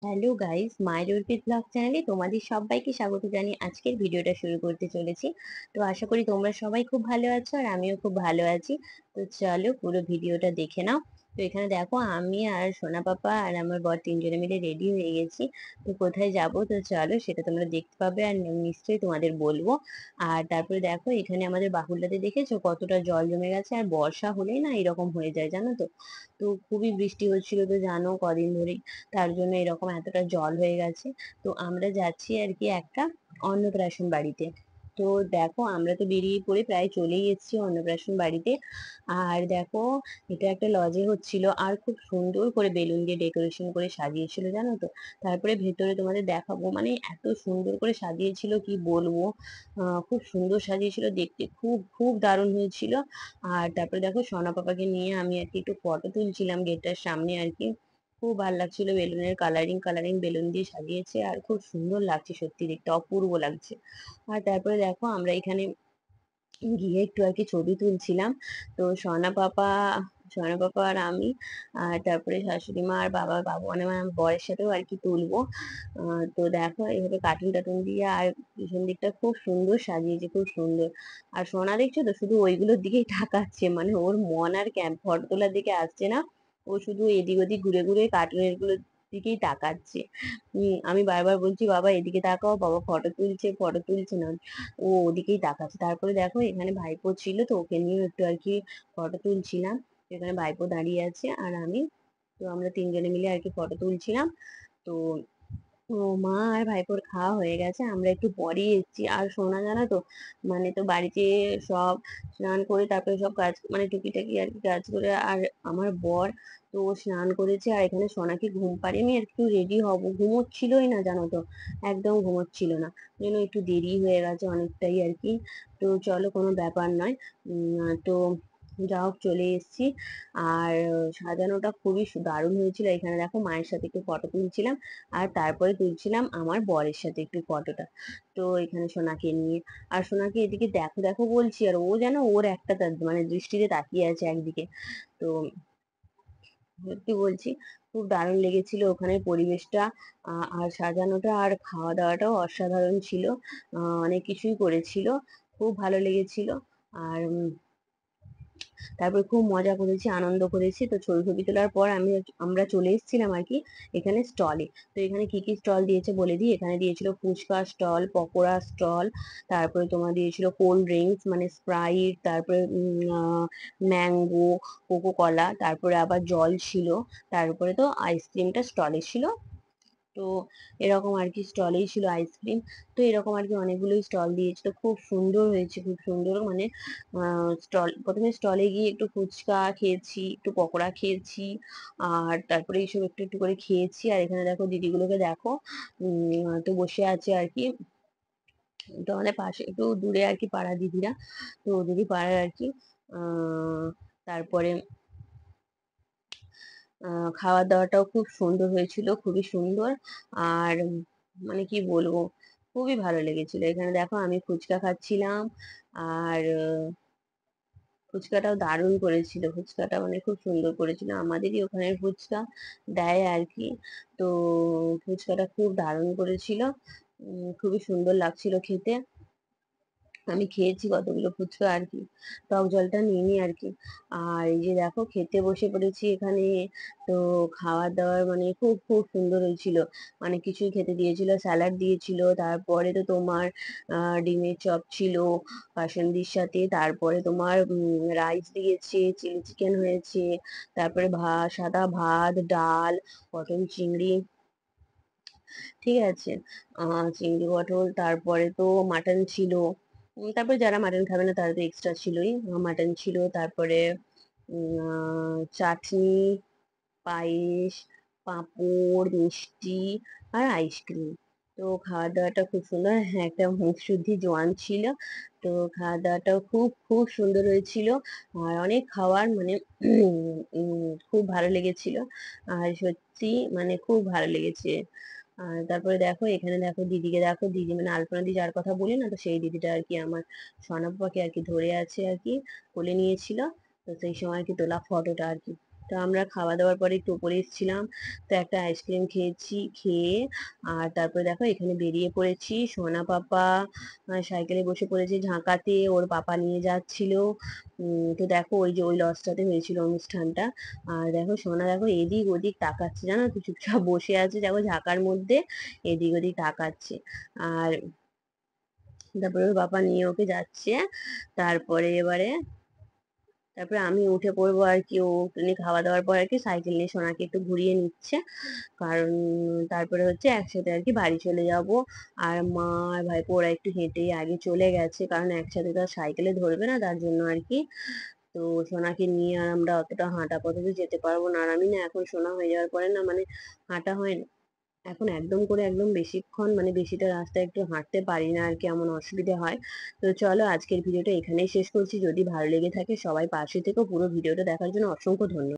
Hello guys, মাই অর্পিত blog চ্যানেলে তোমাদের সবাইকে স্বাগত জানিয়ে আজকের ভিডিওটা শুরু করতে চলেছি। তো আশা করি তোমরা সবাই খুব ভালো আছো আর আমিও খুব ভালো আছি। তো চলো পুরো ভিডিওটা দেখে নাও। তো এখানে দেখো আমি আর সোনা পাপা আর আমার বর তিনজনে মিলে রেডি হয়ে গেছি। তো কোথায় যাব তো চলো সেটা তোমরা দেখতে পাবে আর নিশ্চয়ই তোমাদের বলবো। আর তারপরে দেখো এখানে আমাদের বাহুল্যাতে দেখেছো কতটা জল জমে গেছে, আর বর্ষা হলেই না এরকম হয়ে যায় জানো তো। তো খুবই বৃষ্টি হচ্ছিল তো জানো কদিন ধরে, তার জন্য এরকম এতটা জল হয়ে গেছে। তো আমরা যাচ্ছি আর কি একটা অন্নপ্রাশন বাড়িতে। তো দেখো আমরা তো বেরিয়ে পড়ে প্রায় চলেই এসেছি অন্নপ্রাশন বাড়িতে। আর দেখো এটা একটা লজে হচ্ছিল, আর খুব সুন্দর করে বেলুন দিয়ে ডেকোরেশন করে সাজিয়েছিল জানো তো। তারপরে ভেতরে তোমাদের দেখাবো, মানে এত সুন্দর করে সাজিয়েছিল কি বলবো। খুব সুন্দর সাজিয়েছিল, দেখতে খুব খুব দারুণ হয়েছিল। আর তারপরে দেখো সোনা পাপাকে নিয়ে আমি আর কি একটু ফটো তুলছিলাম গেটটার সামনে আর কি। খুব ভালো লাগছিল, বেলুনের কালারিং কালারিং বেলুন দিয়ে সাজিয়েছে আর খুব সুন্দর লাগছে, সত্যি দেখতে অপূর্ব লাগছে। আর তারপরে দেখো আমরা এখানে গিয়ে একটু আর কি ছবি তুলছিলাম। তো সোনা পাপা আর আমি, আর তারপরে শাশুড়ি মা আর বাবা বাবু মানে আমার বরের সাথেও আর কি তুলবো। তো দেখো এইভাবে কার্টুন টাটুন দিয়ে আর পিছন দিকটা খুব সুন্দর সাজিয়েছে, খুব সুন্দর। আর সোনা দেখছো তো শুধু ওইগুলোর দিকেই তাকাচ্ছে, মানে ওর মন আর ক্যাম্প ফটো তোলার দিকে আসছে না। ও শুধু এদিক ওদিক ঘুরে ঘুরে কার্টুনের গুলোর দিকেই তাকাচ্ছে। আমি বারবার বলছি বাবা এদিকে তাকাও, বাবা ফটো তুলছে ফটো তুলছে না, ও ওদিকেই তাকাচ্ছে। তারপরে দেখো এখানে ভাইপো ছিল, তো ওকে নিয়ে একটু আর কি ফটো তুলছিলাম। এখানে ভাইপো দাঁড়িয়ে আছে আর আমি, তো আমরা তিনজনে মিলে আর কি ফটো তুলছিলাম। তো ও মা আর ভাইপোর খাওয়া হয়ে গেছে, আমরা একটু পরেই এসেছি। আর সোনা জানো তো, মানে তো বাড়িতে সব স্নান করে তারপরে সব কাজ মানে টুকিটাকি আর কি কাজ করে, আর আমার বর তো ও স্নান করেছে আর এখানে সোনাকে ঘুম পাড়িয়ে আমি একটু রেডি হব, ঘুমোচ্ছিলই না জানো তো, একদম ঘুমোচ্ছিল না, যেন একটু দেরি হয়ে গেছে অনেকটাই আর কি। তো চলো কোনো ব্যাপার নয়। তো যা হোক চলে এসেছি। আর সাজানোটা খুবই দারুণ হয়েছিল। এখানে দেখো মায়ের সাথে একটু ফটো তুলছিলাম, আর তারপরে তুলছিলাম আমার বরের সাথে একটু ফটোটা। তো এখানে সোনাকে নিয়ে, আর সোনাকে এদিকে দেখো দেখো বলছি, আর ও যেন ওর একটা মানে দৃষ্টিতে তাকিয়ে আছে একদিকে। তো সত্যি বলছি খুব দারুণ লেগেছিল ওখানে পরিবেশটা। আর সাজানোটা আর খাওয়া দাওয়াটাও অসাধারণ ছিল। অনেক কিছুই করেছিল, খুব ভালো লেগেছিল। আর তারপর খুব মজা করেছি, আনন্দ করেছি। তো ছবি ছবি তোলার পর আমরা চলে এসেছিলাম আর কি এখানে স্টলে। তো এখানে কি কি স্টল দিয়েছে বলে দিই। এখানে দিয়েছিল ফুচকা স্টল, পকোড়া স্টল, তারপরে তোমার দিয়েছিল কোল্ড ড্রিঙ্কস মানে স্প্রাইট, তারপরে ম্যাঙ্গো, কোকো কলা, তারপরে আবার জল ছিল, তারপরে তো আইসক্রিমটা স্টলে ছিল। তো এরকম আর কি স্টলেই ছিল আইসক্রিম। তো এরকম আর কি অনেকগুলোই স্টল দিয়েছে, তো খুব সুন্দর হয়েছে, খুব সুন্দর মানে স্টল। প্রথমে স্টলে গিয়ে একটু ফুচকা খেয়েছি, একটু পকোড়া খেয়েছি, আর তারপরে এইসব একটু একটু করে খেয়েছি। আর এখানে দেখো দিদিগুলোকে দেখো, তো বসে আছে আর কি। তো আমাদের পাশে একটু দূরে আর কি পাড়া দিদিরা, তো দিদি পাড়ার আর কি। আহ তারপরে খাওয়া দাওয়াটাও খুব সুন্দর হয়েছিল, খুবই সুন্দর। আর মানে কি বলবো, খুবই ভালো লেগেছিল। এখানে দেখো আমি ফুচকা খাচ্ছিলাম, আর ফুচকাটাও দারুণ করেছিল, ফুচকাটা মানে খুব সুন্দর করেছিল, আমাদেরই ওখানের ফুচকা দেয় আর কি। তো ফুচকাটা খুব দারুণ করেছিল, খুবই সুন্দর লাগছিল খেতে। আমি খেয়েছি কতগুলো ফুচকা আর কি, টক জলটা নিয়ে নি আর কি। আর এই যে দেখো খেতে বসে পড়েছি এখানে। তো খাওয়া দাওয়ার মানে খুব খুব সুন্দর হয়েছিল, মানে কিছুই খেতে দিয়েছিল, স্যালাড দিয়েছিল, তারপরে তো তোমার ডিমের চপ ছিল কাসন্দির সাথে, তারপরে তোমার রাইস দিয়েছে, চিলি চিকেন হয়েছে, তারপরে সাদা ভাত, ডাল, পটল চিংড়ি, ঠিক আছে, চিংড়ি পটল, তারপরে তো মাটন ছিল। তারপরে যারা মাটন খাবে না তারা তো এক্সট্রা ছিলই, মাটন ছিল, তারপরে চাটনি, পায়েস, পাঁপড়, মিষ্টি, আর আইসক্রিম। তো খাওয়া দাওয়াটা খুব সুন্দর, হ্যাঁ একটা মুখ শুদ্ধি জোয়ান ছিল। তো খাওয়া দাওয়াটাও খুব খুব সুন্দর হয়েছিল। আর অনেক খাওয়ার মানে খুব ভালো লেগেছিল। আর সত্যি মানে খুব ভালো লেগেছে। আর তারপরে দেখো এখানে দেখো দিদিকে দেখো, দিদি মানে আলপনা দি যার কথা বলি না, তো সেই দিদিটা আর কি আমার সনাপাকে আর কি ধরে আছে আর কি, কোলে নিয়েছিল। তো সেই সময় আর কি তোলা ফটোটা আর কি। তো আমরা খাওয়া দাওয়ার পরে একটু উপরে এসেছিলাম, তো একটা আইসক্রিম খেয়েছি, খেয়ে আর তারপরে দেখো এখানে বেরিয়ে পড়েছি। সোনা পাপা সাইকেলে বসে পড়েছে ঝাঁকাতে, ওর পাপা নিয়ে যাচ্ছিল। তো দেখো ওই যে ওই লজটাতে হয়েছিল অনুষ্ঠানটা। আর দেখো সোনা দেখো এদিক ওদিক তাকাচ্ছে, জানো তো, চুপচাপ বসে আছে দেখো ঝাঁকার মধ্যে, এদিক ওদিক তাকাচ্ছে। আর তারপরে ওর বাবা নিয়ে ওকে যাচ্ছে। তারপরে তারপরে আমি উঠে পড়বো আর কি, ও উনি খাওয়া দাওয়ার পর আর কি সাইকেল নিয়ে সোনাকে একটু ঘুরিয়ে নিচ্ছে। কারণ তারপরে হচ্ছে একসাথে আর কি বাড়ি চলে যাব। আর মা আর ভাইপো ওরা একটু হেঁটেই আগে চলে গেছে, কারণ একসাথে তো আর সাইকেলে ধরবে না, তার জন্য আর কি। তো সোনাকে নিয়ে আর আমরা অতটা হাঁটা পথে তো যেতে পারবো না। আর আমি না এখন সোনা হয়ে যাওয়ার পরে না মানে হাঁটা হয় না এখন, একদম করে একদম বেশিক্ষণ মানে বেশিটা রাস্তা একটু হাঁটতে পারি না আর কি, এমন অসুবিধা হয়। তো চলো আজকের ভিডিওটা এখানেই শেষ করছি। যদি ভালো লেগে থাকে সবাই পাশে থেকো, পুরো ভিডিওটা দেখার জন্য অসংখ্য ধন্যবাদ।